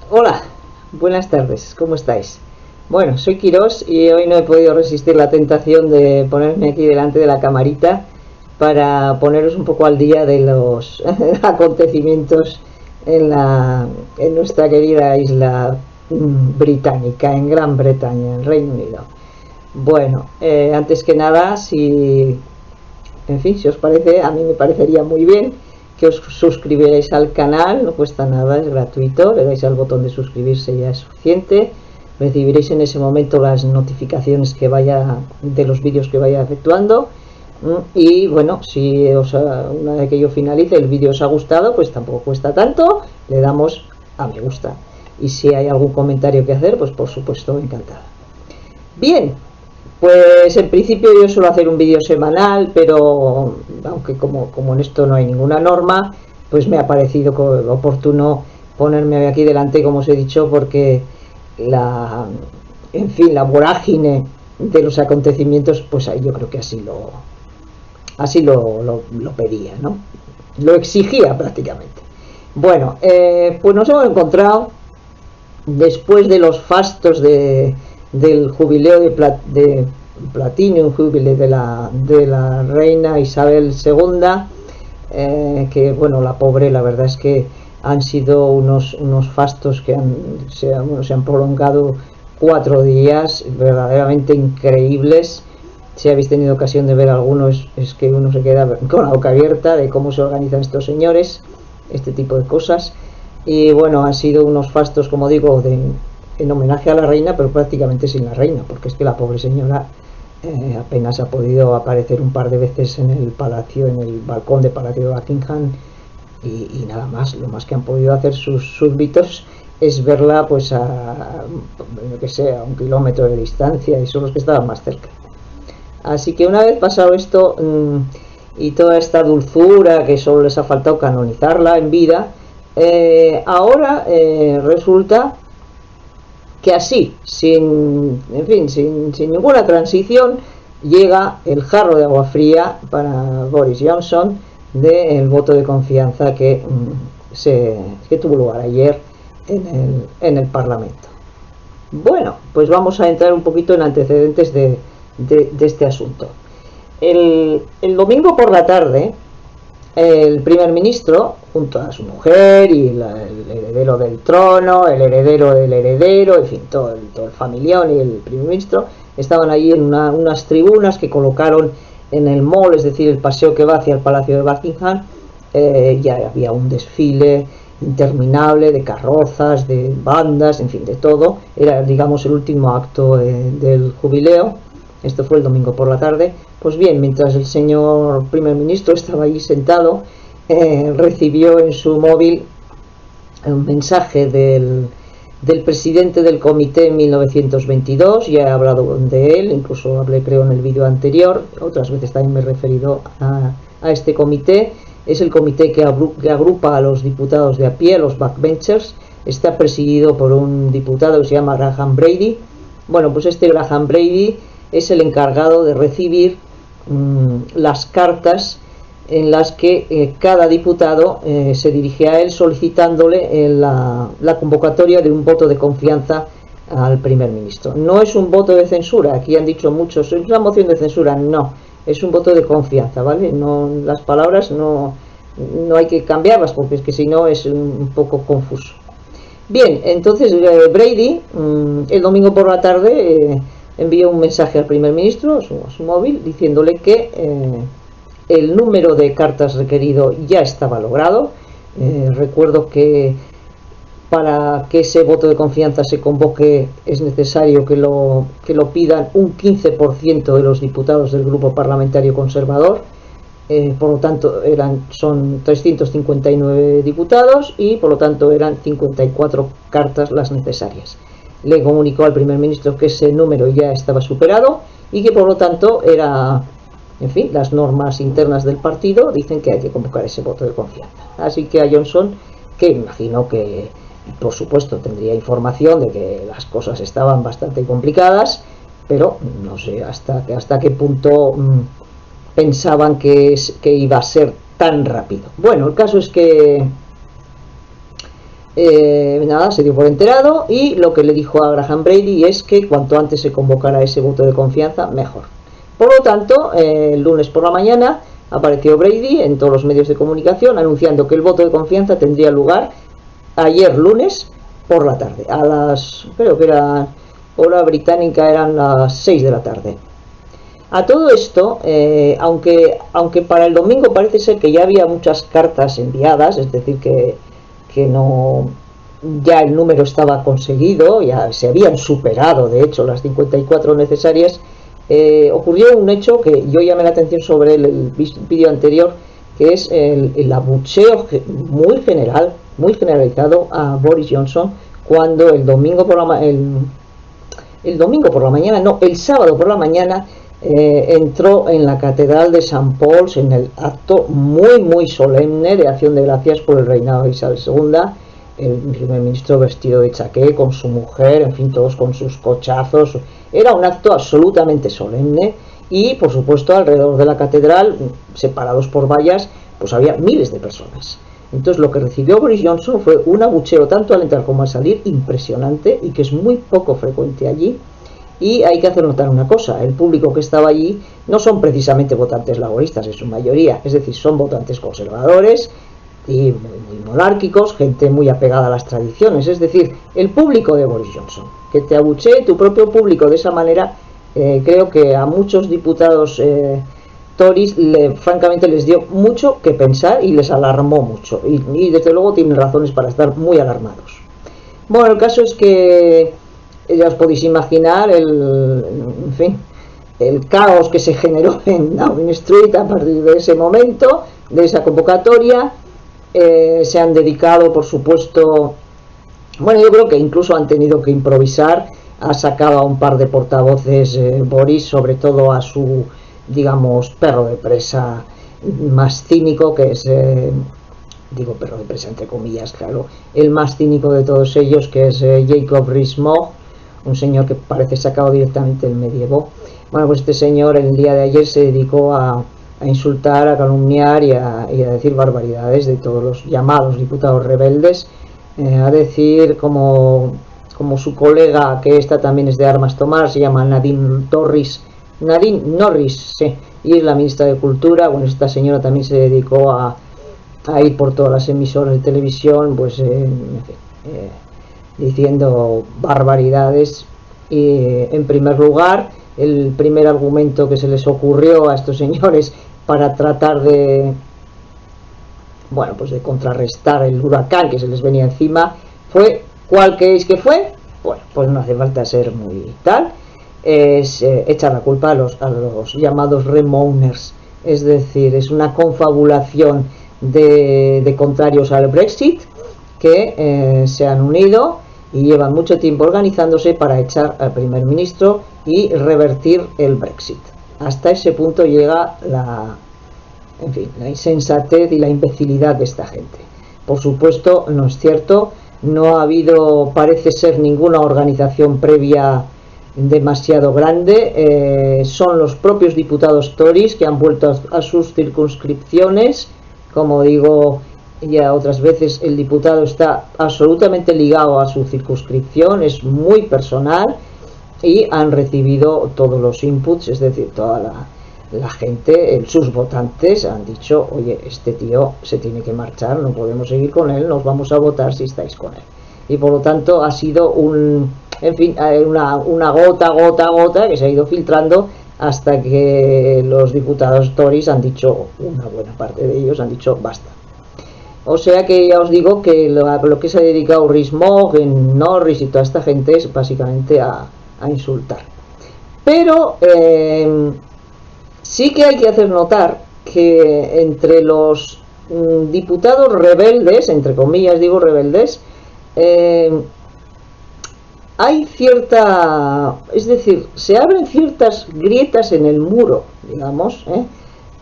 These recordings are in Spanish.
Hola, buenas tardes, ¿cómo estáis? Bueno, soy Quirós y hoy no he podido resistir la tentación de ponerme aquí delante de la camarita para poneros un poco al día de los acontecimientos en nuestra querida isla británica, en Gran Bretaña, en Reino Unido. Bueno, antes que nada, si os parece, a mí me parecería muy bien que os suscribierais al canal, no cuesta nada, es gratuito, le dais al botón de suscribirse y ya es suficiente. Recibiréis en ese momento las notificaciones que vaya de los vídeos que vaya efectuando. Y bueno, si una vez que yo finalice el vídeo os ha gustado, pues tampoco cuesta tanto, le damos a me gusta. Y si hay algún comentario que hacer, pues por supuesto, encantado. Bien, pues en principio yo suelo hacer un vídeo semanal, pero aunque como en esto no hay ninguna norma, pues me ha parecido oportuno ponerme aquí delante, como os he dicho, porque la vorágine de los acontecimientos, pues ahí yo creo que así lo pedía, ¿no? Lo exigía prácticamente. Bueno, pues nos hemos encontrado después de los fastos del jubileo de Platinum Jubilee de la reina Isabel II, que bueno, la pobre, la verdad es que han sido unos fastos que se han prolongado 4 días verdaderamente increíbles. Si habéis tenido ocasión de ver algunos, es que uno se queda con la boca abierta de cómo se organizan estos señores, este tipo de cosas. Y bueno, han sido unos fastos, como digo, en homenaje a la reina, pero prácticamente sin la reina, porque es que la pobre señora apenas ha podido aparecer un par de veces en el palacio, en el balcón de Palacio de Buckingham, y nada más. Lo más que han podido hacer sus súbditos es verla pues yo que sé, a 1 kilómetro de distancia, y son los que estaban más cerca. Así que una vez pasado esto, y toda esta dulzura que solo les ha faltado canonizarla en vida, ahora resulta que así, sin ninguna transición, llega el jarro de agua fría para Boris Johnson del voto de confianza que tuvo lugar ayer en el Parlamento. Bueno, pues vamos a entrar un poquito en antecedentes de este asunto. El domingo por la tarde, el primer ministro, junto a su mujer y el heredero del trono, el heredero del heredero, en fin, todo el familión y el primer ministro, estaban allí en unas tribunas que colocaron en el mall, es decir, el paseo que va hacia el Palacio de Buckingham. Ya había un desfile interminable de carrozas, de bandas, en fin, de todo. Era, digamos, el último acto del jubileo. Esto fue el domingo por la tarde. Pues bien, mientras el señor primer ministro estaba allí sentado, recibió en su móvil un mensaje del presidente del comité en 1922. Ya he hablado de él, incluso hablé creo en el vídeo anterior, otras veces también me he referido a este comité. Es el comité que agrupa a los diputados de a pie, los backbenchers. Está presidido por un diputado que se llama Graham Brady. Bueno, pues este Graham Brady es el encargado de recibir las cartas en las que cada diputado se dirige a él solicitándole la convocatoria de un voto de confianza al primer ministro. No es un voto de censura, aquí han dicho muchos, es una moción de censura, no, es un voto de confianza, ¿vale? No, las palabras no hay que cambiarlas, porque es que si no es un poco confuso. Bien, entonces Brady el domingo por la tarde envió un mensaje al primer ministro a su móvil diciéndole que el número de cartas requerido ya estaba logrado. Recuerdo que para que ese voto de confianza se convoque es necesario que lo pidan un 15% de los diputados del grupo parlamentario conservador. Por lo tanto son 359 diputados y por lo tanto eran 54 cartas las necesarias. Le comunicó al primer ministro que ese número ya estaba superado y que por lo tanto las normas internas del partido dicen que hay que convocar ese voto de confianza. Así que a Johnson, que imagino que por supuesto tendría información de que las cosas estaban bastante complicadas, pero no sé hasta qué punto pensaban que iba a ser tan rápido. Bueno, el caso es que nada, se dio por enterado y lo que le dijo a Graham Brady es que cuanto antes se convocara ese voto de confianza, mejor. Por lo tanto, el lunes por la mañana apareció Brady en todos los medios de comunicación anunciando que el voto de confianza tendría lugar ayer lunes por la tarde, a las, creo que era hora británica, eran las 6 de la tarde. A todo esto, aunque para el domingo parece ser que ya había muchas cartas enviadas, es decir, que no, ya el número estaba conseguido, ya se habían superado de hecho las 54 necesarias, ocurrió un hecho que yo llamé la atención sobre el vídeo anterior, que es el abucheo muy general, muy generalizado a Boris Johnson cuando el domingo por la mañana, no, el sábado por la mañana, entró en la Catedral de St. Paul's en el acto muy solemne de acción de gracias por el reinado de Isabel II, el primer ministro vestido de chaqué con su mujer, en fin, todos con sus cochazos. Era un acto absolutamente solemne y, por supuesto, alrededor de la catedral, separados por vallas, pues había miles de personas. Entonces lo que recibió Boris Johnson fue un abucheo tanto al entrar como al salir impresionante y que es muy poco frecuente allí. Y hay que hacer notar una cosa, el público que estaba allí no son precisamente votantes laboristas en su mayoría, es decir, son votantes conservadores y muy monárquicos, gente muy apegada a las tradiciones, es decir, el público de Boris Johnson. Que te abuchee tu propio público de esa manera, creo que a muchos diputados Tories francamente les dio mucho que pensar y les alarmó mucho, y desde luego tienen razones para estar muy alarmados. Bueno, el caso es que ya os podéis imaginar el caos que se generó en Downing Street a partir de ese momento, de esa convocatoria. Se han dedicado, por supuesto, bueno, yo creo que incluso han tenido que improvisar. Ha sacado a un par de portavoces Boris, sobre todo a su, digamos, perro de presa más cínico, que es, digo perro de presa entre comillas, claro, el más cínico de todos ellos, que es Jacob Rees-Mogg, un señor que parece sacado directamente del medievo. Bueno, pues este señor el día de ayer se dedicó a insultar, a calumniar y a decir barbaridades de todos los llamados diputados rebeldes, a decir como su colega, que esta también es de armas tomar, se llama Nadine Norris, sí, y es la ministra de Cultura. Bueno, esta señora también se dedicó a ir por todas las emisoras de televisión, pues diciendo barbaridades. Y en primer lugar, el primer argumento que se les ocurrió a estos señores para tratar de, bueno, pues de contrarrestar el huracán que se les venía encima fue, ¿cuál creéis que fue? Bueno, pues no hace falta ser muy tal, es echar la culpa a los llamados Remainers, es decir, es una confabulación de contrarios al Brexit que se han unido y llevan mucho tiempo organizándose para echar al primer ministro y revertir el Brexit. Hasta ese punto llega la insensatez y la imbecilidad de esta gente. Por supuesto, no es cierto, no ha habido, parece ser, ninguna organización previa demasiado grande. Son los propios diputados Tories que han vuelto a sus circunscripciones. Como digo ya otras veces, el diputado está absolutamente ligado a su circunscripción, es muy personal y han recibido todos los inputs, es decir, toda la gente, sus votantes han dicho, oye, este tío se tiene que marchar, no podemos seguir con él, nos vamos a votar si estáis con él. Y por lo tanto ha sido una gota que se ha ido filtrando hasta que los diputados Tories han dicho, una buena parte de ellos han dicho basta. O sea que ya os digo que lo que se ha dedicado Rees-Mogg, Norris y toda esta gente es básicamente a insultar. Pero sí que hay que hacer notar que entre los diputados rebeldes, entre comillas digo rebeldes, hay cierta, es decir, se abren ciertas grietas en el muro, digamos,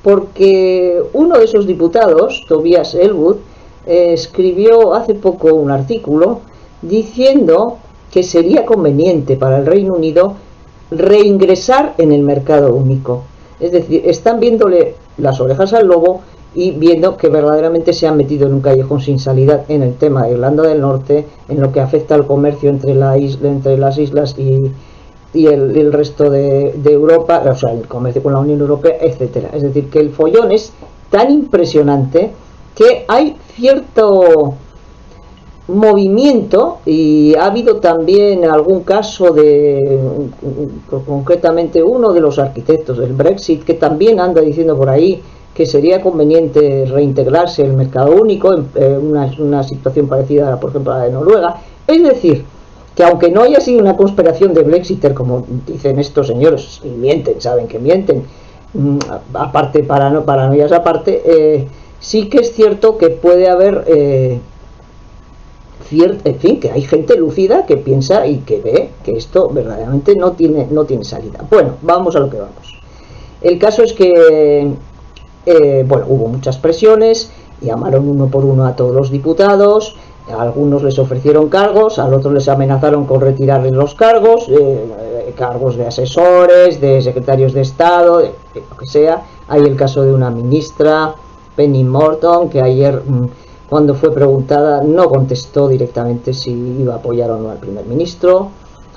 porque uno de esos diputados, Tobias Ellwood, escribió hace poco un artículo diciendo que sería conveniente para el Reino Unido reingresar en el mercado único. Es decir, están viéndole las orejas al lobo y viendo que verdaderamente se han metido en un callejón sin salida en el tema de Irlanda del Norte, en lo que afecta al comercio entre las islas y el resto de Europa, o sea, el comercio con la Unión Europea, etcétera. Es decir, que el follón es tan impresionante que hay cierto movimiento, y ha habido también algún caso de, concretamente uno de los arquitectos del Brexit, que también anda diciendo por ahí que sería conveniente reintegrarse el mercado único, en una situación parecida, por ejemplo, a la de Noruega. Es decir, que aunque no haya sido una conspiración de Brexiter, como dicen estos señores, y mienten, saben que mienten, aparte, paranoias aparte, sí que es cierto que puede haber, en fin, que hay gente lúcida que piensa y que ve que esto verdaderamente no tiene salida. Bueno, vamos a lo que vamos. El caso es que, bueno, hubo muchas presiones, llamaron uno por uno a todos los diputados, a algunos les ofrecieron cargos, a otros les amenazaron con retirarles los cargos, cargos de asesores, de secretarios de Estado, de lo que sea. Hay el caso de una ministra, Penny Morton, que ayer, cuando fue preguntada, no contestó directamente si iba a apoyar o no al primer ministro.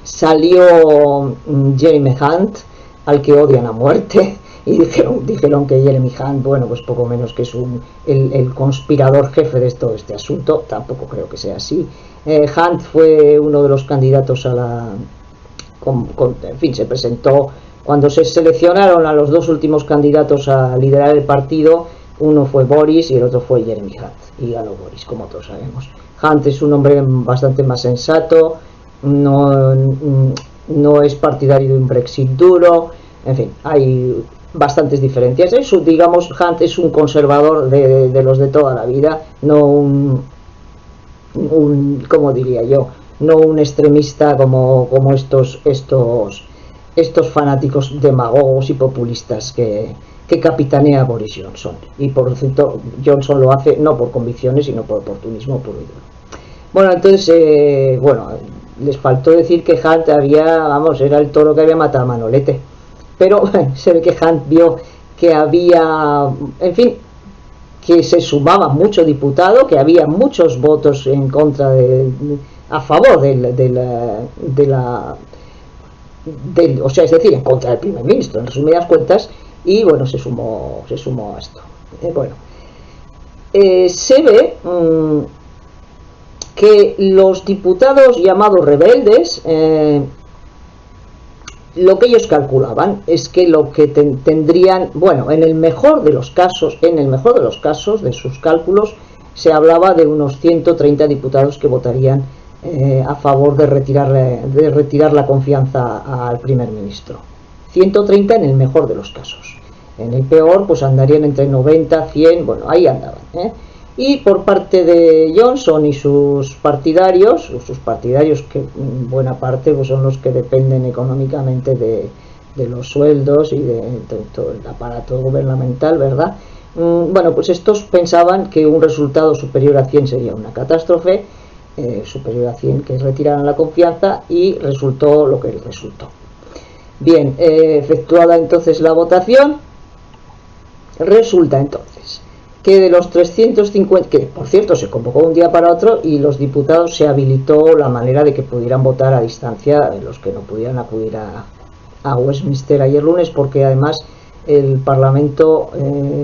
Salió Jeremy Hunt, al que odian a muerte, y dijeron que Jeremy Hunt, bueno, pues poco menos que es el conspirador jefe de todo este asunto. Tampoco creo que sea así. Hunt fue uno de los candidatos a la... en fin, se presentó cuando se seleccionaron a los dos últimos candidatos a liderar el partido. Uno fue Boris y el otro fue Jeremy Hunt, y ganó Boris, como todos sabemos. Hunt es un hombre bastante más sensato, no es partidario de un Brexit duro, en fin, hay bastantes diferencias. Digamos, Hunt es un conservador de los de toda la vida, no un ¿cómo diría yo? No un extremista como estos fanáticos demagogos y populistas que capitanea Boris Johnson. Y por cierto, Johnson lo hace no por convicciones, sino por oportunismo puro y duro. Bueno, entonces, bueno, les faltó decir que Hunt era el toro que había matado a Manolete. Pero se ve que Hunt vio que había, en fin, que se sumaba mucho diputado, que había muchos votos en contra a favor o sea, es decir, en contra del primer ministro, en resumidas cuentas, y bueno, se sumó a esto. Se ve que los diputados llamados rebeldes, lo que ellos calculaban es que lo que tendrían, bueno, en el mejor de los casos de sus cálculos, se hablaba de unos 130 diputados que votarían a favor de retirar la confianza al primer ministro. 130 en el mejor de los casos. En el peor, pues andarían entre 90, 100, bueno, ahí andaban, Y por parte de Johnson y sus partidarios que en buena parte pues son los que dependen económicamente de los sueldos y de todo el aparato gubernamental, ¿verdad? Bueno, pues estos pensaban que un resultado superior a 100 sería una catástrofe, superior a 100 que retiraran la confianza, y resultó lo que resultó. Bien, efectuada entonces la votación, resulta entonces que de los 350, que por cierto se convocó un día para otro, y los diputados se habilitó la manera de que pudieran votar a distancia los que no pudieran acudir a Westminster ayer lunes, porque además el Parlamento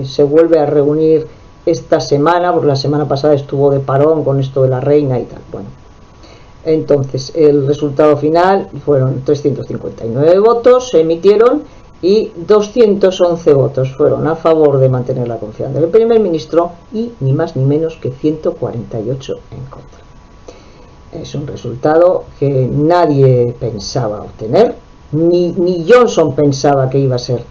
se vuelve a reunir esta semana, porque la semana pasada estuvo de parón con esto de la reina y tal. Bueno, entonces el resultado final fueron 359 votos, se emitieron, y 211 votos fueron a favor de mantener la confianza del primer ministro, y ni más ni menos que 148 en contra. Es un resultado que nadie pensaba obtener, ni Johnson pensaba que iba a ser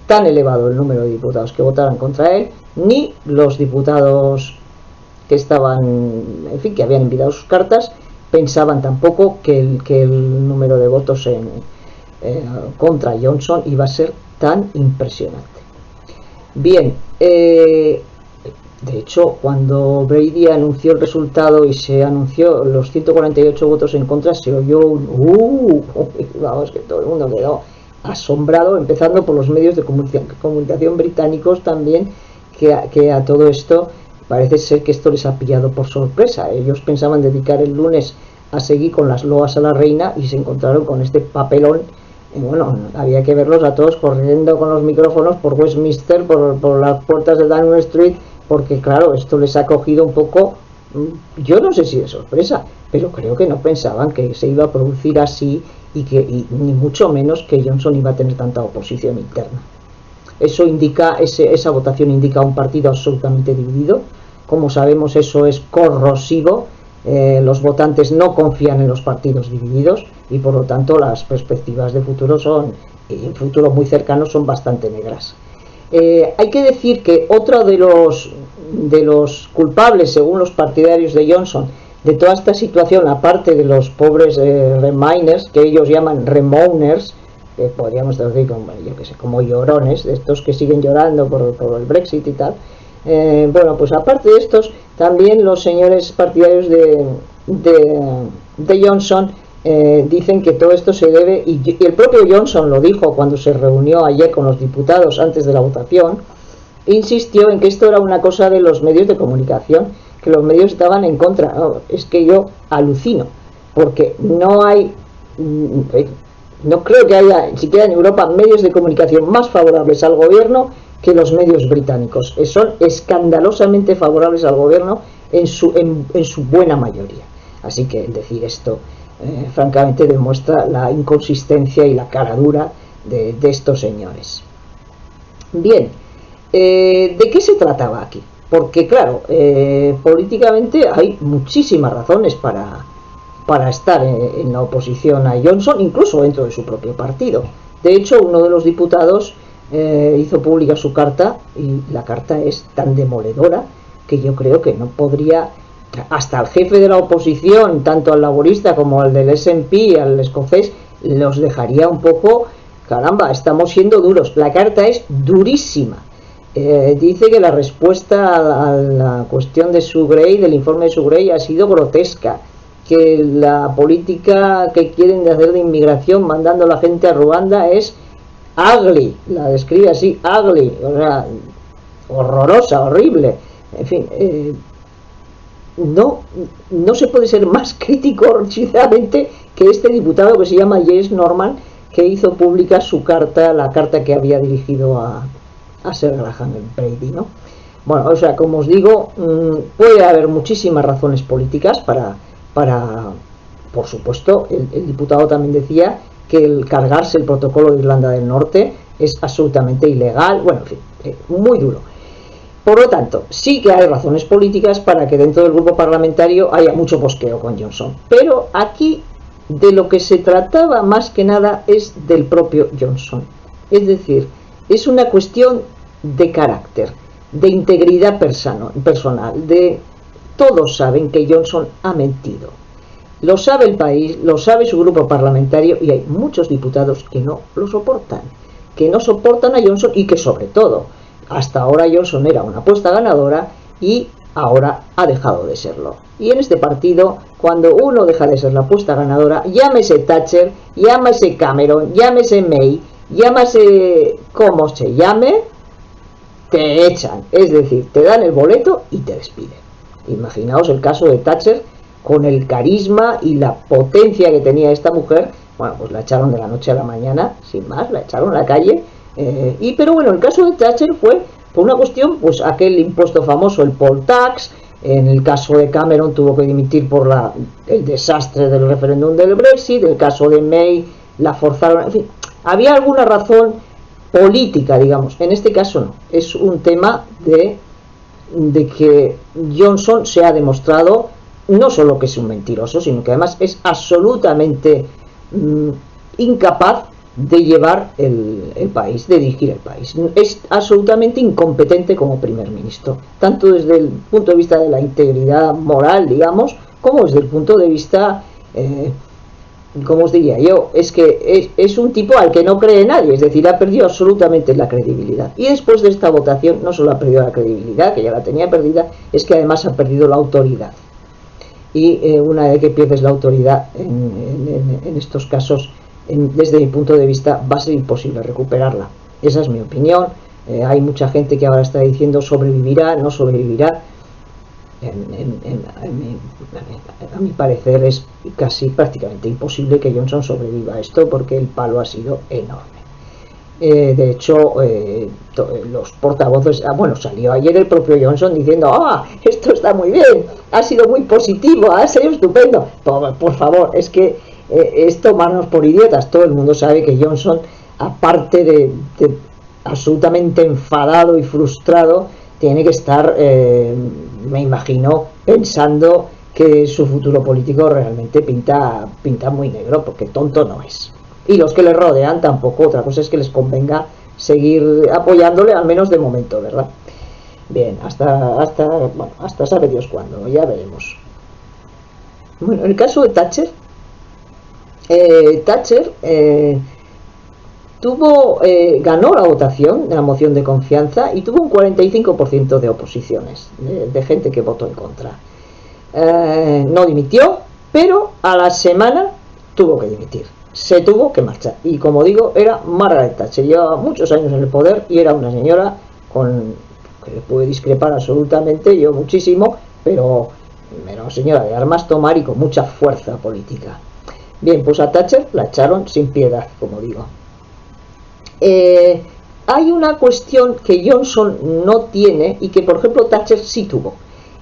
tan elevado el número de diputados que votaran contra él, ni los diputados que estaban, en fin, que habían enviado sus cartas, pensaban tampoco que el número de votos contra Johnson iba a ser tan impresionante. Bien, de hecho, cuando Brady anunció el resultado y se anunció los 148 votos en contra, se oyó vamos, que todo el mundo quedó asombrado, empezando por los medios de comunicación británicos también, que a todo esto parece ser que esto les ha pillado por sorpresa. Ellos pensaban dedicar el lunes a seguir con las loas a la reina y se encontraron con este papelón. Y bueno, había que verlos a todos corriendo con los micrófonos por Westminster, por las puertas de Downing Street, porque claro, esto les ha cogido un poco, yo no sé si de sorpresa, pero creo que no pensaban que se iba a producir así y ni mucho menos que Johnson iba a tener tanta oposición interna. Eso indica, esa votación indica un partido absolutamente dividido. Como sabemos, eso es corrosivo. Los votantes no confían en los partidos divididos y por lo tanto las perspectivas de futuro en futuro muy cercano son bastante negras. Hay que decir que otro de los culpables, según los partidarios de Johnson, de toda esta situación, aparte de los pobres Remainers, que ellos llaman Remoaners, podríamos decir como, yo que sé, como llorones, de estos que siguen llorando por el Brexit y tal. Bueno, pues aparte de estos, también los señores partidarios de Johnson dicen que todo esto se debe, y el propio Johnson lo dijo cuando se reunió ayer con los diputados antes de la votación, insistió en que esto era una cosa de los medios de comunicación, que los medios estaban en contra. No, es que yo alucino, porque no creo que haya, ni siquiera en Europa, medios de comunicación más favorables al gobierno que los medios británicos. Son escandalosamente favorables al gobierno en su buena mayoría. Así que decir esto francamente demuestra la inconsistencia y la cara dura de estos señores. Bien, ¿de qué se trataba aquí? Porque claro, políticamente hay muchísimas razones para estar en la oposición a Johnson, incluso dentro de su propio partido. De hecho, uno de los diputados hizo pública su carta, y la carta es tan demoledora que yo creo que no podría, hasta el jefe de la oposición, tanto al laborista como al del SNP, al escocés, los dejaría un poco, caramba, estamos siendo duros. La carta es durísima. Dice que la respuesta a la cuestión de Sugrey, del informe de Sugrey, ha sido grotesca, que la política que quieren hacer de inmigración mandando a la gente a Ruanda es ugly, la describe así, ugly, o sea, horrorosa, horrible. En fin, no se puede ser más crítico, sinceramente, que este diputado que se llama James Norman, que hizo pública su carta, la carta que había dirigido a Sir Graham Brady, ¿no? Bueno, o sea, como os digo, puede haber muchísimas razones políticas para por supuesto, el diputado también decía que el cargarse el protocolo de Irlanda del Norte es absolutamente ilegal, bueno, en fin, muy duro. Por lo tanto, sí que hay razones políticas para que dentro del grupo parlamentario haya mucho posqueo con Johnson, pero aquí de lo que se trataba más que nada es del propio Johnson, es decir, es una cuestión de carácter, de integridad personal, todos saben que Johnson ha mentido. Lo sabe el país, lo sabe su grupo parlamentario y hay muchos diputados que no lo soportan, que no soportan a Johnson y que sobre todo, hasta ahora Johnson era una apuesta ganadora y ahora ha dejado de serlo. Y en este partido, cuando uno deja de ser la apuesta ganadora, llámese Thatcher, llámese Cameron, llámese May, llámese como se llame, te echan, es decir, te dan el boleto y te despiden. Imaginaos el caso de Thatcher, con el carisma y la potencia que tenía esta mujer, bueno, pues la echaron de la noche a la mañana, sin más, la echaron a la calle, pero bueno, el caso de Thatcher fue por una cuestión, pues aquel impuesto famoso, el poll tax. En el caso de Cameron tuvo que dimitir por el desastre del referéndum del Brexit. En el caso de May la forzaron, en fin, había alguna razón política, digamos. En este caso no, es un tema de que Johnson se ha demostrado no solo que es un mentiroso, sino que además es absolutamente incapaz de llevar el país, de dirigir el país. Es absolutamente incompetente como primer ministro, tanto desde el punto de vista de la integridad moral, digamos, como desde el punto de vista, como os diría yo, es que es un tipo al que no cree nadie, es decir, ha perdido absolutamente la credibilidad. Y después de esta votación no solo ha perdido la credibilidad, que ya la tenía perdida, es que además ha perdido la autoridad. Y una vez que pierdes la autoridad en estos casos, desde mi punto de vista, va a ser imposible recuperarla. Esa es mi opinión. Hay mucha gente que ahora está diciendo sobrevivirá, no sobrevivirá. A mi parecer es casi prácticamente imposible que Johnson sobreviva a esto, porque el palo ha sido enorme. De hecho, los portavoces, bueno, salió ayer el propio Johnson diciendo, esto está muy bien, ha sido muy positivo, ha sido estupendo. Por favor, es que es tomarnos por idiotas. Todo el mundo sabe que Johnson, aparte de absolutamente enfadado y frustrado, tiene que estar, me imagino, pensando que su futuro político realmente pinta muy negro, porque tonto no es. Y los que le rodean tampoco. Otra cosa es que les convenga seguir apoyándole, al menos de momento, ¿verdad? Bien, hasta sabe Dios cuándo, ya veremos. Bueno, en el caso de Thatcher, ganó la votación de la moción de confianza y tuvo un 45% de oposiciones, de gente que votó en contra. No dimitió, pero a la semana tuvo que dimitir, se tuvo que marchar. Y como digo, era Margaret Thatcher, llevaba muchos años en el poder y era una señora que le puede discrepar absolutamente, yo muchísimo, pero era una señora de armas tomar y con mucha fuerza política. Bien, pues a Thatcher la echaron sin piedad, como digo. Hay una cuestión que Johnson no tiene y que, por ejemplo, Thatcher sí tuvo,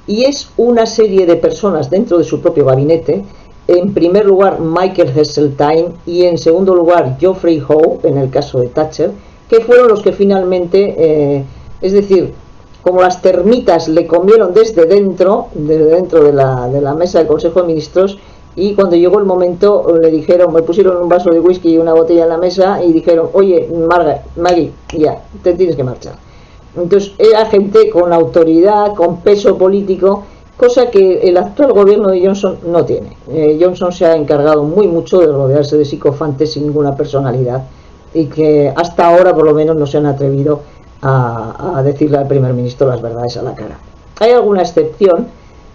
y es una serie de personas dentro de su propio gabinete. En primer lugar, Michael Heseltine, y en segundo lugar, Geoffrey Howe, en el caso de Thatcher, que fueron los que finalmente, es decir, como las termitas le comieron desde dentro de la mesa del Consejo de Ministros, y cuando llegó el momento le dijeron, me pusieron un vaso de whisky y una botella en la mesa y dijeron, oye, Maggie, ya, te tienes que marchar. Entonces era gente con autoridad, con peso político, cosa que el actual gobierno de Johnson no tiene. Johnson se ha encargado muy mucho de rodearse de psicofantes sin ninguna personalidad, y que hasta ahora por lo menos no se han atrevido a decirle al primer ministro las verdades a la cara. Hay alguna excepción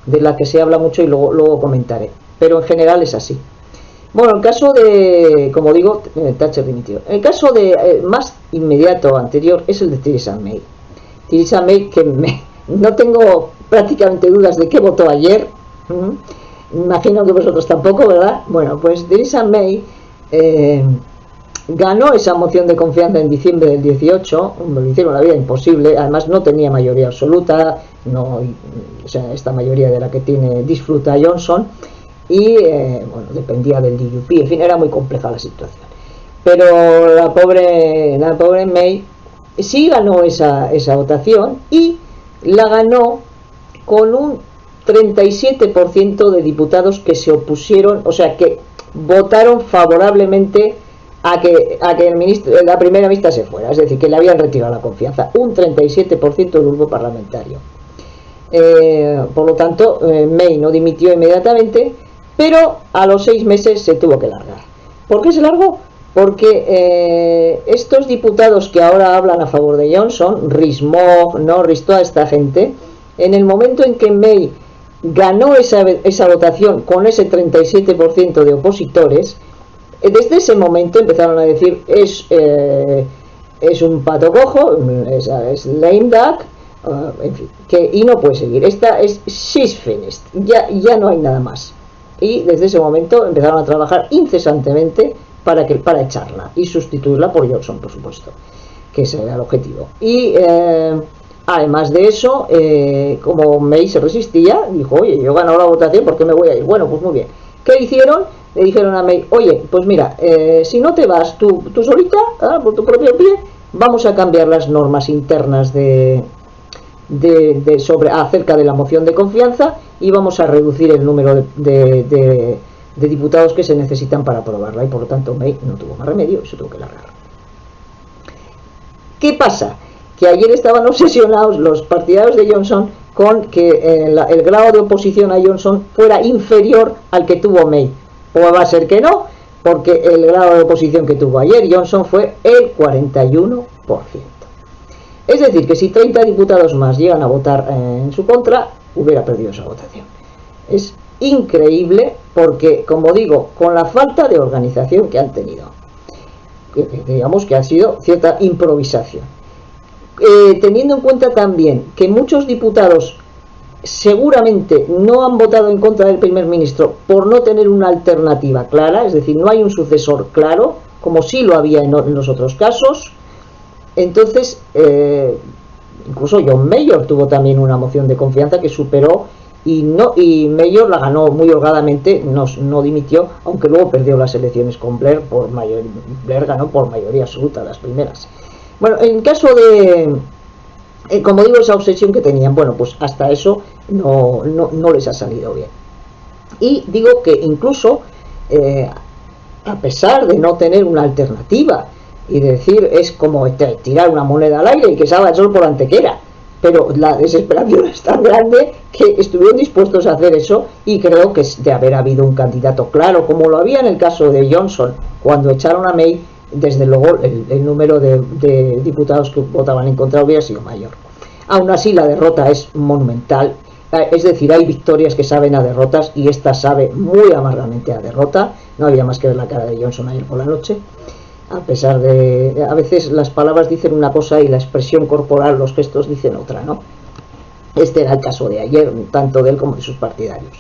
de la que se habla mucho y luego comentaré, pero en general es así. Bueno, el caso de, como digo, Thatcher dimitió. El caso de más inmediato anterior es el de Theresa May. Theresa May, que no tengo prácticamente dudas de qué votó ayer. Imagino que vosotros tampoco, ¿verdad? Bueno, pues Theresa May ganó esa moción de confianza en diciembre del 18, le hicieron la vida imposible, además no tenía mayoría absoluta, o sea, esta mayoría de la que disfruta Johnson, y bueno, dependía del DUP, en fin, era muy compleja la situación. Pero la pobre May sí ganó esa votación, y la ganó con un 37% de diputados que se opusieron, o sea, que votaron favorablemente a que la primera ministra se fuera, es decir, que le habían retirado la confianza, un 37% del grupo parlamentario. Por lo tanto, May no dimitió inmediatamente, pero a los 6 meses se tuvo que largar. ¿Por qué se largó? Porque estos diputados que ahora hablan a favor de Johnson, Rees-Mogg, Norris, toda esta gente, en el momento en que May ganó esa votación con ese 37% de opositores, desde ese momento empezaron a decir, es un pato cojo, es lame duck, en fin, y no puede seguir, she's finished, ya no hay nada más. Y desde ese momento empezaron a trabajar incesantemente para echarla y sustituirla por Johnson, por supuesto, que ese era el objetivo. Y además de eso, como May se resistía, dijo, oye, yo he ganado la votación, ¿por qué me voy a ir? Bueno, pues muy bien. ¿Qué hicieron? Le dijeron a May, oye, pues mira, si no te vas tú solita, por tu propio pie, vamos a cambiar las normas internas acerca de la moción de confianza, y vamos a reducir el número de diputados que se necesitan para aprobarla. Y por lo tanto May no tuvo más remedio y se tuvo que largar. ¿Qué pasa? Que ayer estaban obsesionados los partidarios de Johnson con que el grado de oposición a Johnson fuera inferior al que tuvo May. O va a ser que no, porque el grado de oposición que tuvo ayer Johnson fue el 41%. Es decir, que si 30 diputados más llegan a votar en su contra, hubiera perdido esa votación. Es increíble, porque, como digo, con la falta de organización que han tenido, digamos que ha sido cierta improvisación, teniendo en cuenta también que muchos diputados seguramente no han votado en contra del primer ministro por no tener una alternativa clara, es decir, no hay un sucesor claro, como sí lo había en los otros casos. Entonces, incluso John Major tuvo también una moción de confianza que superó, y Major la ganó muy holgadamente, no dimitió, aunque luego perdió las elecciones con Blair. Blair ganó por mayoría absoluta las primeras. Bueno, en caso de, como digo, esa obsesión que tenían, bueno, pues hasta eso no les ha salido bien. Y digo que incluso, a pesar de no tener una alternativa, y decir, es como tirar una moneda al aire y que salga el sol por la antequera, pero la desesperación es tan grande que estuvieron dispuestos a hacer eso, y creo que de haber habido un candidato claro, como lo había en el caso de Johnson, cuando echaron a May, desde luego el número de diputados que votaban en contra hubiera sido mayor. Aún así, la derrota es monumental, es decir, hay victorias que saben a derrotas, y esta sabe muy amargamente a derrota. No había más que ver la cara de Johnson ayer por la noche, a pesar de, a veces las palabras dicen una cosa y la expresión corporal, los gestos dicen otra, ¿no? Este era el caso de ayer, tanto de él como de sus partidarios.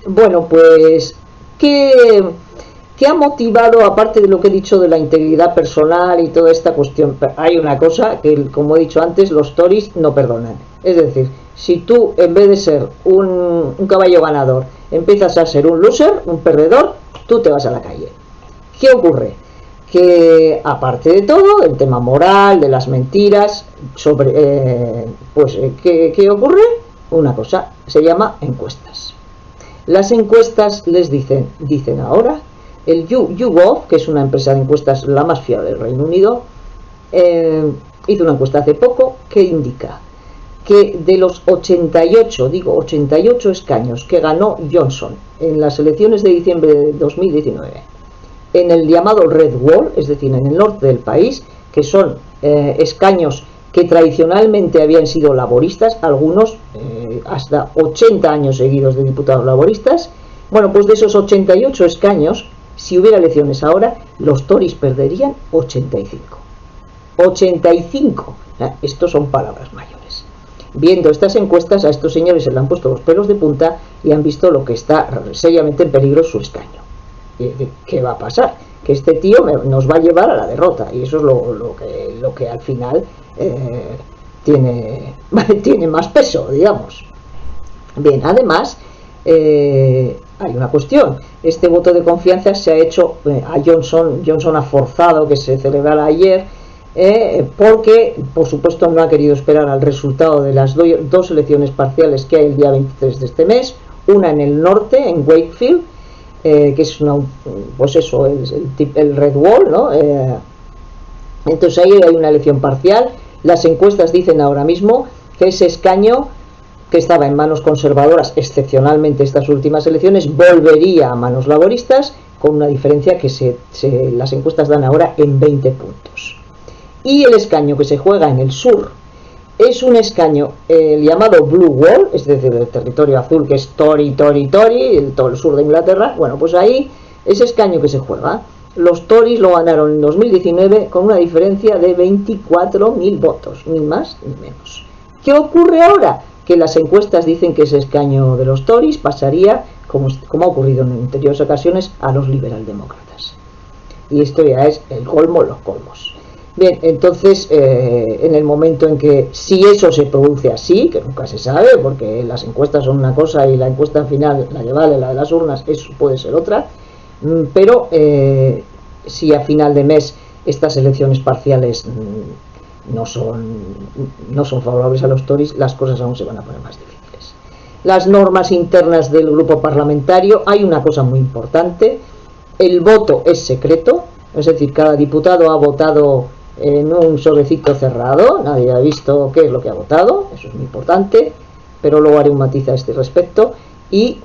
Bueno, pues, ¿qué ha motivado, aparte de lo que he dicho de la integridad personal y toda esta cuestión? Hay una cosa que, como he dicho antes, los Tories no perdonan. Es decir, si tú, en vez de ser un caballo ganador, empiezas a ser un loser, un perdedor, tú te vas a la calle. ¿Qué ocurre? Que, aparte de todo, el tema moral, de las mentiras, ¿qué ocurre? Una cosa, se llama encuestas. Las encuestas les dicen ahora, el YouGov, que es una empresa de encuestas la más fiable del Reino Unido, hizo una encuesta hace poco que indica que de los 88 escaños que ganó Johnson en las elecciones de diciembre de 2019, en el llamado Red Wall, es decir, en el norte del país, que son escaños que tradicionalmente habían sido laboristas, algunos hasta 80 años seguidos de diputados laboristas. Bueno, pues de esos 88 escaños, si hubiera elecciones ahora, los Tories perderían 85. 85. Estos son palabras mayores. Viendo estas encuestas, a estos señores se le han puesto los pelos de punta y han visto lo que está seriamente en peligro su escaño. ¿Qué va a pasar? Que este tío nos va a llevar a la derrota, y eso es lo que al final tiene más peso, digamos. Bien, además hay una cuestión. Este voto de confianza se ha hecho a Johnson ha forzado que se celebrara ayer, porque por supuesto no ha querido esperar al resultado de las dos elecciones parciales que hay el día 23 de este mes, una en el norte, en Wakefield, que es pues eso, el Red Wall, ¿no? Entonces ahí hay una elección parcial. Las encuestas dicen ahora mismo que ese escaño, que estaba en manos conservadoras excepcionalmente estas últimas elecciones, volvería a manos laboristas, con una diferencia que las encuestas dan ahora en 20 puntos. Y el escaño que se juega en el sur es un escaño, el llamado Blue Wall, es decir, el territorio azul, que es todo el sur de Inglaterra. Bueno, pues ahí, ese escaño que se juega, los Tories lo ganaron en 2019 con una diferencia de 24.000 votos, ni más ni menos. ¿Qué ocurre ahora? Que las encuestas dicen que ese escaño de los Tories pasaría, como ha ocurrido en anteriores ocasiones, a los liberaldemócratas. Y esto ya es el colmo de los colmos. Bien, entonces, en el momento en que, si eso se produce así, que nunca se sabe, porque las encuestas son una cosa y la encuesta final, la que vale, la de las urnas, eso puede ser otra, pero si a final de mes estas elecciones parciales no son favorables a los Tories, las cosas aún se van a poner más difíciles. Las normas internas del grupo parlamentario, hay una cosa muy importante: el voto es secreto, es decir, cada diputado ha votado en un sobrecito cerrado, nadie ha visto qué es lo que ha votado, eso es muy importante, pero luego haré un matiz a este respecto. Y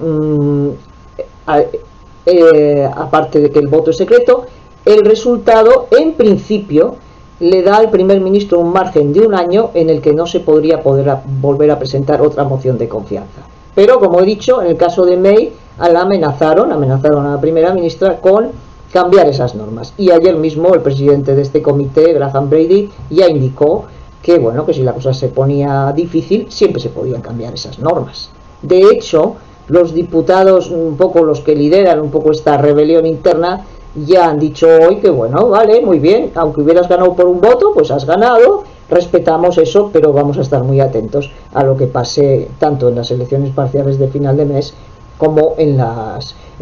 aparte de que el voto es secreto, el resultado en principio le da al primer ministro un margen de un año en el que no se podría volver a presentar otra moción de confianza. Pero, como he dicho, en el caso de May, amenazaron a la primera ministra con cambiar esas normas. Y ayer mismo el presidente de este comité, Graham Brady, ya indicó que bueno, que si la cosa se ponía difícil, siempre se podían cambiar esas normas. De hecho, los diputados, un poco los que lideran un poco esta rebelión interna, ya han dicho hoy que bueno, vale, muy bien, aunque hubieras ganado por un voto, pues has ganado, respetamos eso, pero vamos a estar muy atentos a lo que pase tanto en las elecciones parciales de final de mes como en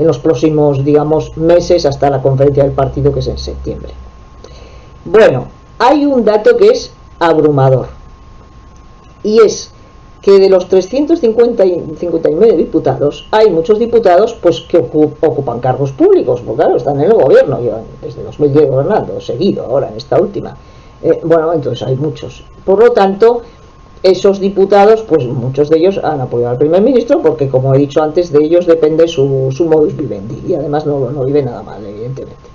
los próximos, digamos, meses hasta la conferencia del partido, que es en septiembre. Bueno, hay un dato que es abrumador, y es que de los 359 diputados, hay muchos diputados pues que ocupan cargos públicos, porque claro, están en el gobierno, llevan desde 2010 gobernando, seguido ahora en esta última. Bueno, entonces hay muchos. Por lo tanto, esos diputados, pues muchos de ellos han apoyado al primer ministro, porque como he dicho antes, de ellos depende su modus vivendi, y además no vive nada mal, evidentemente.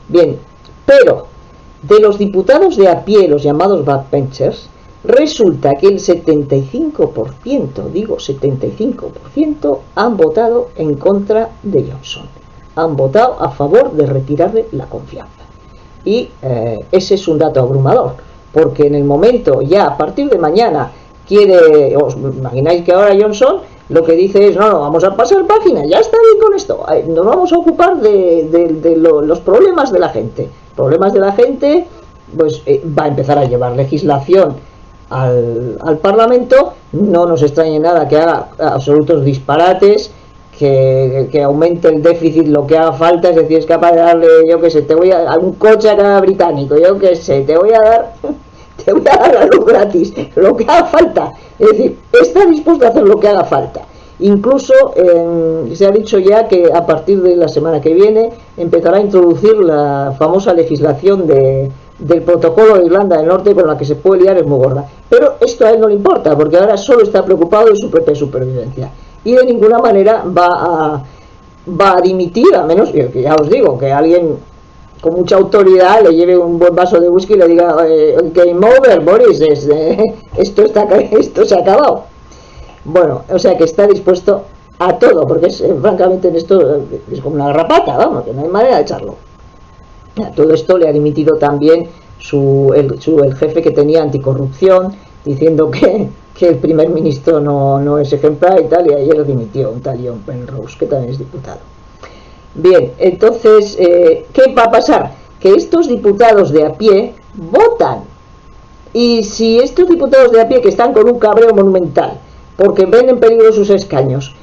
Bien, pero de los diputados de a pie, los llamados backbenchers, resulta que el 75%, digo 75%, han votado en contra de Johnson. Han votado a favor de retirarle la confianza. Y ese es un dato abrumador, porque en el momento, ya a partir de mañana, os imagináis que ahora Johnson lo que dice es, no, vamos a pasar página, ya está bien con esto, nos vamos a ocupar de los problemas de la gente. Problemas de la gente, pues va a empezar a llevar legislación al Parlamento. No nos extrañe nada que haga absolutos disparates, que aumente el déficit lo que haga falta, es decir, es capaz de darle, yo que sé, te voy a un coche a cada británico, yo que sé, te voy a dar la luz gratis, lo que haga falta. Es decir, está dispuesto a hacer lo que haga falta. Incluso se ha dicho ya que a partir de la semana que viene empezará a introducir la famosa legislación del protocolo de Irlanda del Norte, con la que se puede liar, es muy gorda. Pero esto a él no le importa, porque ahora solo está preocupado de su propia supervivencia. Y de ninguna manera va a dimitir, a menos que ya os digo, que alguien con mucha autoridad le lleve un buen vaso de whisky y le diga, game over, Boris, esto se ha acabado. Bueno, o sea que está dispuesto a todo, porque francamente en esto es como una garrapata, vamos, que no hay manera de echarlo. A todo esto le ha dimitido también el jefe que tenía anticorrupción, diciendo que el primer ministro no es ejemplar y tal, y ayer dimitió un tal John Penrose, que también es diputado. Bien, entonces, ¿qué va a pasar? Que estos diputados de a pie votan, y si estos diputados de a pie, que están con un cabreo monumental porque ven en peligro sus escaños,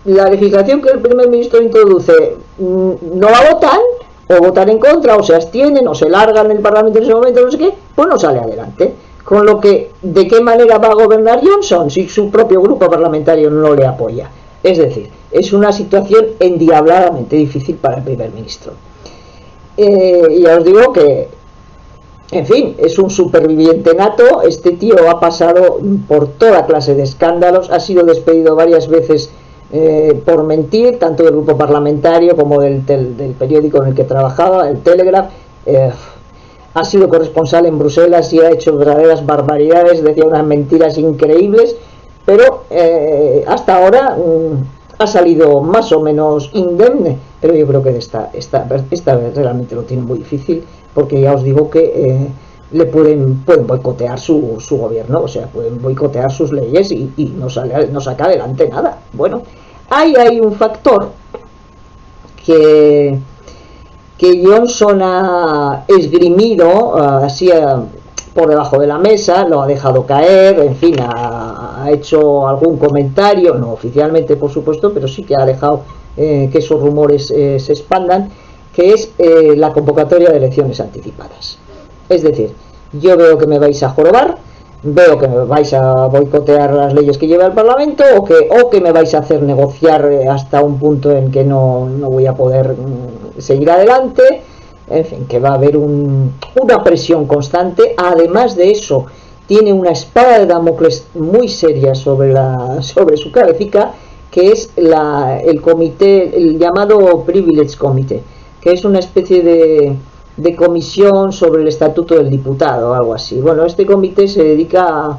la legislación que el primer ministro introduce, no la votan, o votan en contra, o se abstienen, o se largan el Parlamento en ese momento, no sé qué, pues no sale adelante. Con lo que, ¿de qué manera va a gobernar Johnson si su propio grupo parlamentario no le apoya? Es decir, es una situación endiabladamente difícil para el primer ministro. Y ya os digo que, en fin, es un superviviente nato. Este tío ha pasado por toda clase de escándalos, ha sido despedido varias veces por mentir, tanto del grupo parlamentario como del periódico en el que trabajaba, el Telegraph. Ha sido corresponsal en Bruselas y ha hecho verdaderas barbaridades, decía unas mentiras increíbles, pero hasta ahora ha salido más o menos indemne. Pero yo creo que esta vez realmente lo tiene muy difícil, porque ya os digo que le pueden boicotear su gobierno, o sea, pueden boicotear sus leyes y no saca adelante nada. Bueno, hay un factor que Johnson ha esgrimido así por debajo de la mesa, lo ha dejado caer, en fin, ha hecho algún comentario, no oficialmente por supuesto, pero sí que ha dejado que esos rumores se expandan, que es la convocatoria de elecciones anticipadas. Es decir, yo veo que me vais a jorobar, veo que me vais a boicotear las leyes que lleva el Parlamento, o que me vais a hacer negociar hasta un punto en que no voy a poder seguir adelante. En fin, que va a haber una presión constante. Además de eso, tiene una espada de Damocles muy seria sobre su cabecita, que es el comité, el llamado Privilege Committee, que es una especie de comisión sobre el estatuto del diputado o algo así. Bueno, este comité se dedica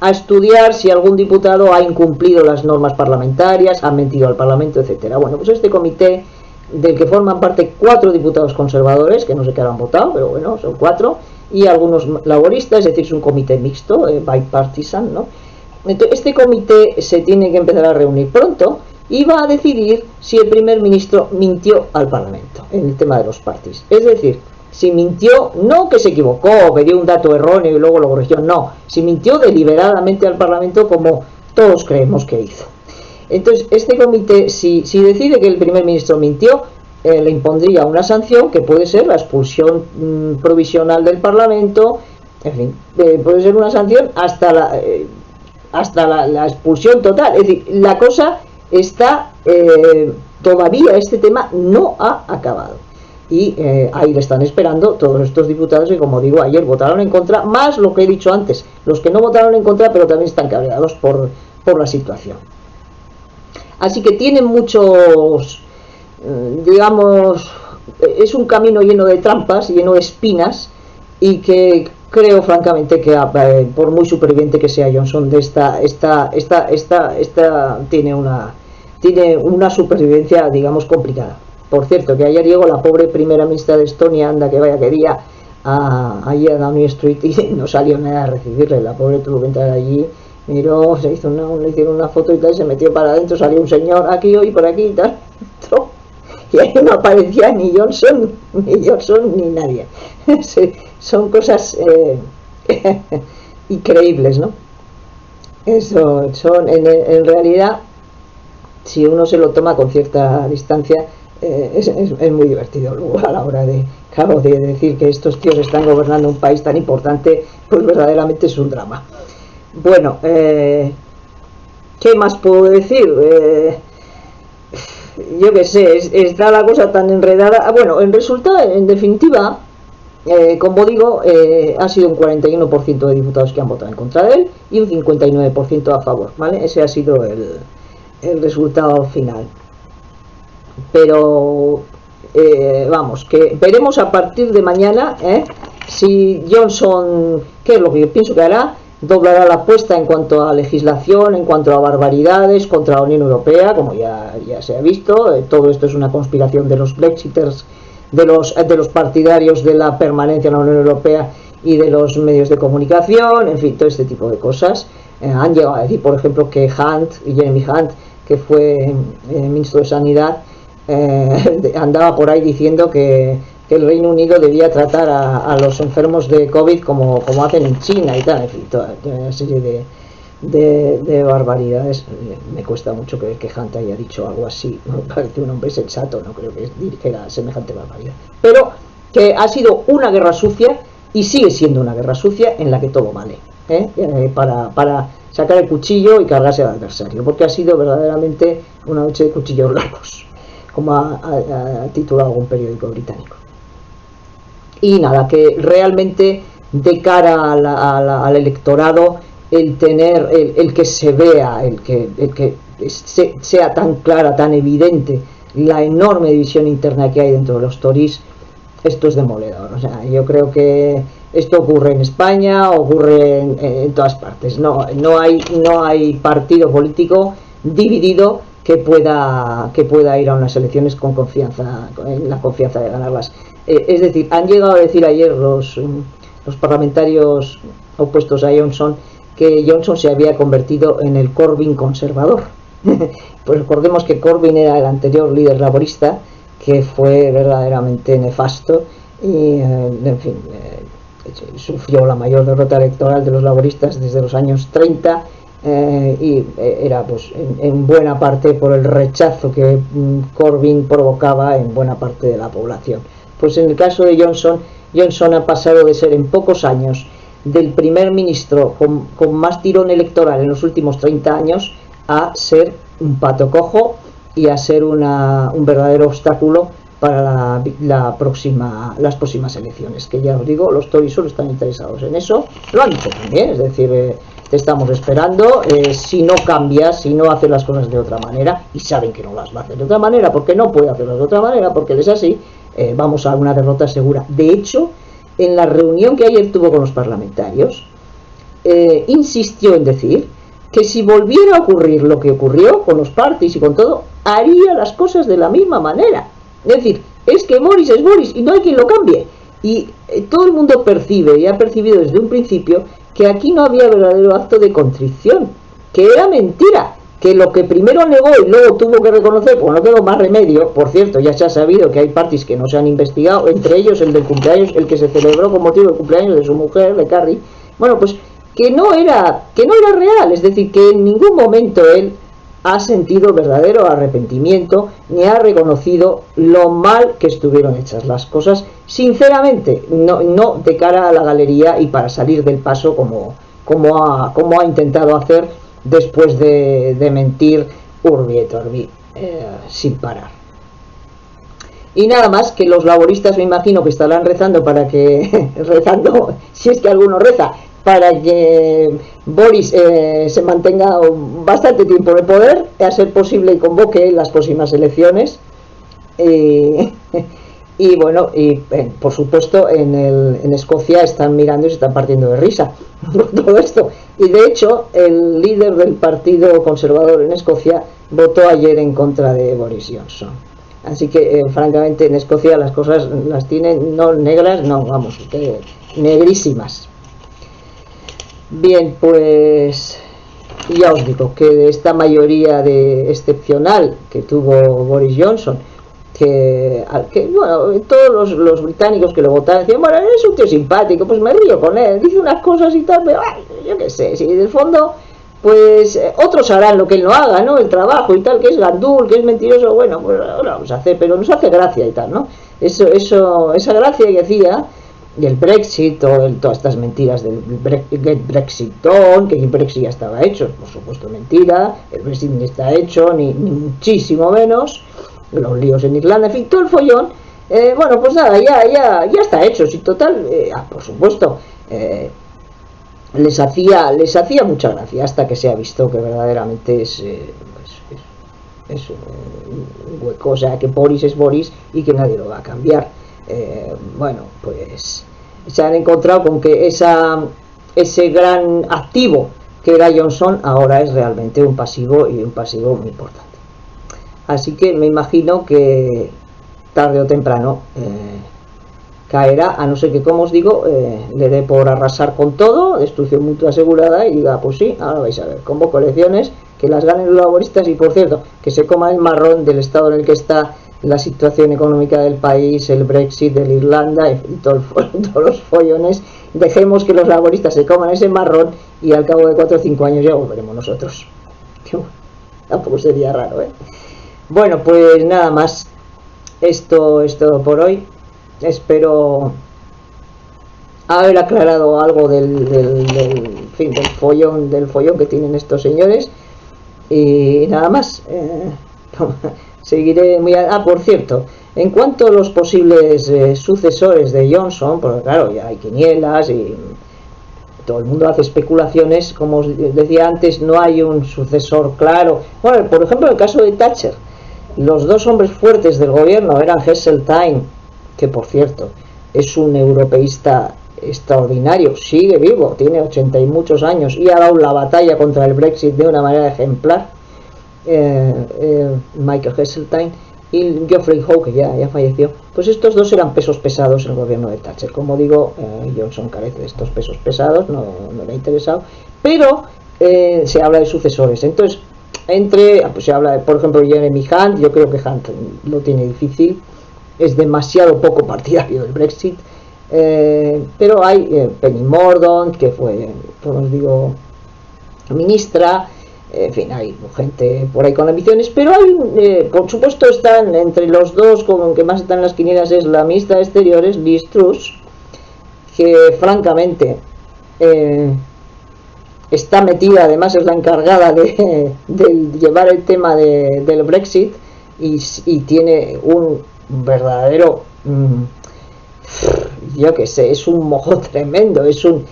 a estudiar si algún diputado ha incumplido las normas parlamentarias, ha mentido al Parlamento, etcétera. Bueno, pues este comité del que forman parte 4 diputados conservadores, que no sé qué han votado, pero bueno, son 4, y algunos laboristas, es decir, es un comité mixto, bipartisan, ¿no? Entonces, este comité se tiene que empezar a reunir pronto y va a decidir si el primer ministro mintió al Parlamento en el tema de los partis. Es decir, si mintió, no que se equivocó, que dio un dato erróneo y luego lo corrigió, no, si mintió deliberadamente al Parlamento como todos creemos que hizo. Entonces, este comité, si decide que el primer ministro mintió, le impondría una sanción que puede ser la expulsión provisional del Parlamento, en fin, puede ser una sanción hasta la expulsión total. Es decir, la cosa está, todavía este tema no ha acabado. Y ahí le están esperando todos estos diputados que, como digo, ayer votaron en contra, más lo que he dicho antes, los que no votaron en contra, pero también están cabreados por la situación. Así que tienen muchos, digamos, es un camino lleno de trampas, lleno de espinas, y que creo francamente que por muy superviviente que sea Johnson de esta tiene una supervivencia, digamos, complicada. Por cierto, que ayer llegó la pobre primera ministra de Estonia, anda que vaya que día, allí a Downing Street, y no salió nada a recibirle. La pobre tuvo que entrar allí, miró, le hicieron una foto y tal, se metió para adentro, salió un señor aquí hoy por aquí y tal, y ahí no aparecía ni Johnson ni nadie. Son cosas increíbles, ¿no? Eso son, en realidad, si uno se lo toma con cierta distancia, es muy divertido luego a la hora de decir que estos tíos están gobernando un país tan importante, pues verdaderamente es un drama. Bueno, ¿qué más puedo decir? Yo qué sé, está la cosa tan enredada. Bueno, en definitiva, como digo, ha sido un 41% de diputados que han votado en contra de él y un 59% a favor, ¿vale? Ese ha sido el resultado final. Pero vamos, que veremos a partir de mañana si Johnson, ¿qué es lo que yo pienso que hará? Doblará la apuesta en cuanto a legislación, en cuanto a barbaridades contra la Unión Europea, como ya se ha visto. Todo esto es una conspiración de los Brexiters, de los partidarios de la permanencia en la Unión Europea y de los medios de comunicación, en fin, todo este tipo de cosas. Han llegado a decir, por ejemplo, que Jeremy Hunt, que fue ministro de Sanidad, andaba por ahí diciendo que el Reino Unido debía tratar a los enfermos de COVID como hacen en China y tal, en fin, toda una serie de barbaridades. Me cuesta mucho creer que Hunt haya dicho algo así, me parece un hombre sensato, no creo que dijera semejante barbaridad. Pero que ha sido una guerra sucia y sigue siendo una guerra sucia en la que todo vale, para sacar el cuchillo y cargarse al adversario, porque ha sido verdaderamente una noche de cuchillos largos, como ha titulado algún periódico británico. Y nada, que realmente de cara al electorado, el que se vea, el que sea tan clara, tan evidente la enorme división interna que hay dentro de los Tories, esto es demoledor. O sea, yo creo que esto ocurre en España, ocurre en todas partes. No hay partido político dividido que pueda ir a unas elecciones con confianza, en la confianza de ganarlas. Es decir, han llegado a decir ayer los parlamentarios opuestos a Johnson que Johnson se había convertido en el Corbyn conservador. Pues recordemos que Corbyn era el anterior líder laborista, que fue verdaderamente nefasto y, en fin, sufrió la mayor derrota electoral de los laboristas desde los años 30, y era pues en buena parte por el rechazo que Corbyn provocaba en buena parte de la población. Pues en el caso de Johnson ha pasado de ser en pocos años del primer ministro con más tirón electoral en los últimos 30 años a ser un pato cojo y a ser un verdadero obstáculo para las próximas elecciones, que ya os digo, los Tories solo están interesados en eso, lo han dicho también, es decir, te estamos esperando, si no cambias, si no haces las cosas de otra manera, y saben que no las va a hacer de otra manera, porque no puede hacerlas de otra manera, porque él es así, vamos a una derrota segura. De hecho, en la reunión que ayer tuvo con los parlamentarios, insistió en decir que si volviera a ocurrir lo que ocurrió con los parties y con todo, haría las cosas de la misma manera. Es decir, es que Boris es Boris y no hay quien lo cambie. Y todo el mundo percibe y ha percibido desde un principio que aquí no había verdadero acto de contrición, que era mentira, que lo que primero negó y luego tuvo que reconocer, pues no quedó más remedio. Por cierto, ya se ha sabido que hay parties que no se han investigado, entre ellos el del cumpleaños, el que se celebró con motivo del cumpleaños de su mujer, de Carrie. Bueno, pues que no era real, es decir, que en ningún momento él ha sentido verdadero arrepentimiento ni ha reconocido lo mal que estuvieron hechas las cosas, sinceramente, no de cara a la galería y para salir del paso como ha intentado hacer después de mentir urbi et orbi sin parar. Y nada más, que los laboristas me imagino que estarán rezando para que rezando, si es que alguno reza, para que Boris se mantenga bastante tiempo en el poder, a ser posible y convoque las próximas elecciones. Y bueno, por supuesto en Escocia están mirando y se están partiendo de risa por todo esto. Y de hecho el líder del partido conservador en Escocia votó ayer en contra de Boris Johnson. Así que francamente en Escocia las cosas las tienen no negras, no, vamos, negrísimas. Bien, pues ya os digo que de esta mayoría excepcional que tuvo Boris Johnson, que bueno, todos los británicos que lo votaron decían, bueno, es un tío simpático, pues me río con él, dice unas cosas y tal, pero ay, yo qué sé, si en el fondo pues otros harán lo que él no haga, ¿no? El trabajo y tal, que es gandul, que es mentiroso, bueno, pues lo vamos a hacer, pero nos hace gracia y tal, ¿no? Esa gracia que hacía, y el Brexit, todas estas mentiras del Brexit Done, que el Brexit ya estaba hecho, por supuesto mentira, el Brexit ni está hecho, ni muchísimo menos, los líos en Irlanda, en fin, todo el follón, bueno, pues nada, ya está hecho, si total, por supuesto, les hacía mucha gracia hasta que se ha visto que verdaderamente es un hueco, o sea, que Boris es Boris y que nadie lo va a cambiar. Bueno, pues se han encontrado con que ese gran activo que era Johnson ahora es realmente un pasivo, y un pasivo muy importante. Así que me imagino que tarde o temprano caerá, a no ser que, como os digo, le dé por arrasar con todo, destrucción mutua asegurada, y diga, pues sí, ahora vais a ver, convoco elecciones, que las ganen los laboristas, y por cierto, que se coma el marrón del estado en el que está la situación económica del país, el Brexit, de Irlanda y todos los follones. Dejemos que los laboristas se coman ese marrón y al cabo de 4 o 5 años ya volveremos nosotros. Tampoco sería raro, ¿eh? Bueno, pues nada más, esto es todo por hoy. Espero haber aclarado algo del follón que tienen estos señores, y nada más. Seguiré muy por cierto, en cuanto a los posibles sucesores de Johnson, porque claro, ya hay quinielas y todo el mundo hace especulaciones, como os decía antes, no hay un sucesor claro. Bueno, por ejemplo, en el caso de Thatcher, los dos hombres fuertes del gobierno eran Heseltine, que por cierto es un europeísta extraordinario, sigue vivo, tiene 80 y muchos años y ha dado la batalla contra el Brexit de una manera ejemplar, Michael Heseltine, y Geoffrey Howe, que ya falleció. Pues estos dos eran pesos pesados en el gobierno de Thatcher. Como digo, Johnson carece de estos pesos pesados, no le ha interesado, pero se habla de sucesores. Entonces, pues se habla de, por ejemplo, Jeremy Hunt. Yo creo que Hunt lo tiene difícil, es demasiado poco partidario del Brexit, pero hay Penny Mordaunt, que fue, como os digo, ministra. En fin, hay gente por ahí con ambiciones, pero hay, por supuesto, están entre los dos, con que más están en las quinielas, es la ministra de Exteriores, Liz Truss, que francamente está metida, además es la encargada de llevar el tema del Brexit, y tiene un verdadero, yo que sé, es un mojo tremendo, es un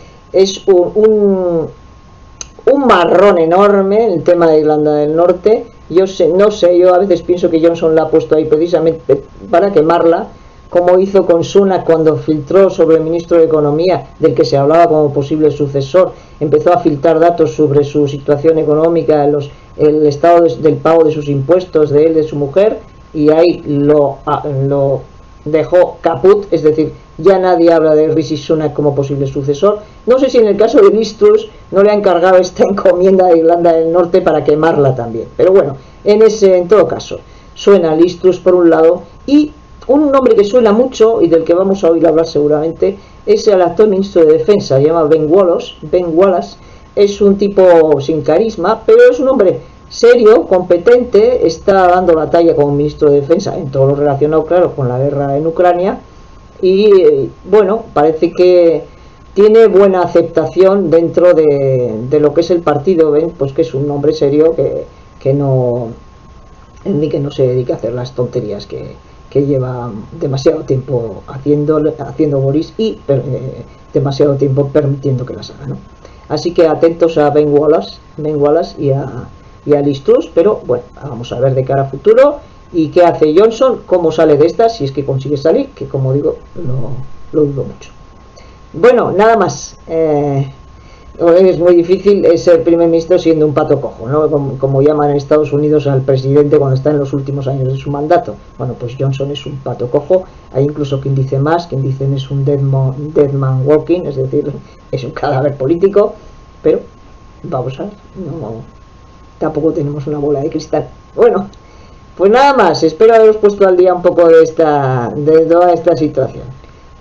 marrón enorme el tema de Irlanda del Norte. Yo a veces pienso que Johnson la ha puesto ahí precisamente para quemarla, como hizo con Sunak cuando filtró sobre el ministro de Economía, del que se hablaba como posible sucesor. Empezó a filtrar datos sobre su situación económica, el estado del pago de sus impuestos, de él, de su mujer, y ahí lo dejó caput, es decir, ya nadie habla de Rishi Sunak como posible sucesor. No sé si en el caso de Liz Truss no le ha encargado esta encomienda de Irlanda del Norte para quemarla también, pero bueno, en todo caso suena Liz Truss por un lado, y un nombre que suena mucho y del que vamos a oír hablar seguramente es el actual ministro de Defensa, se llama Ben Wallace. Ben Wallace es un tipo sin carisma, pero es un hombre serio, competente, está dando la talla como ministro de Defensa en todo lo relacionado, claro, con la guerra en Ucrania, y bueno, parece que tiene buena aceptación dentro de lo que es el partido. Ven, pues que es un hombre serio que no se dedica a hacer las tonterías que lleva demasiado tiempo haciendo Boris, y demasiado tiempo permitiendo que las haga, ¿no? Así que atentos a Ben Wallace y a Liz Truss, pero bueno, vamos a ver de cara a futuro y qué hace Johnson, cómo sale de esta, si es que consigue salir, que como digo, lo dudo mucho. Bueno, nada más. Es muy difícil ser primer ministro siendo un pato cojo, ¿no? Como llaman en Estados Unidos al presidente cuando está en los últimos años de su mandato. Bueno, pues Johnson es un pato cojo. Hay incluso quien dice más, quien dicen es un dead man walking, es decir, es un cadáver político, pero vamos a ver, tampoco tenemos una bola de cristal. Bueno, pues nada más, espero haberos puesto al día un poco de toda esta situación.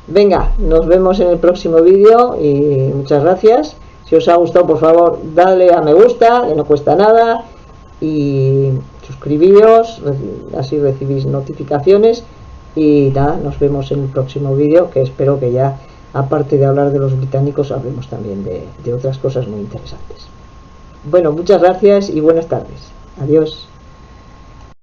Venga, nos vemos en el próximo vídeo y muchas gracias. Si os ha gustado, por favor, dadle a me gusta, que no cuesta nada, y suscribíos, así recibís notificaciones. Y nada, nos vemos en el próximo vídeo, que espero que ya, aparte de hablar de los británicos, hablemos también de otras cosas muy interesantes. Bueno, muchas gracias y buenas tardes. Adiós.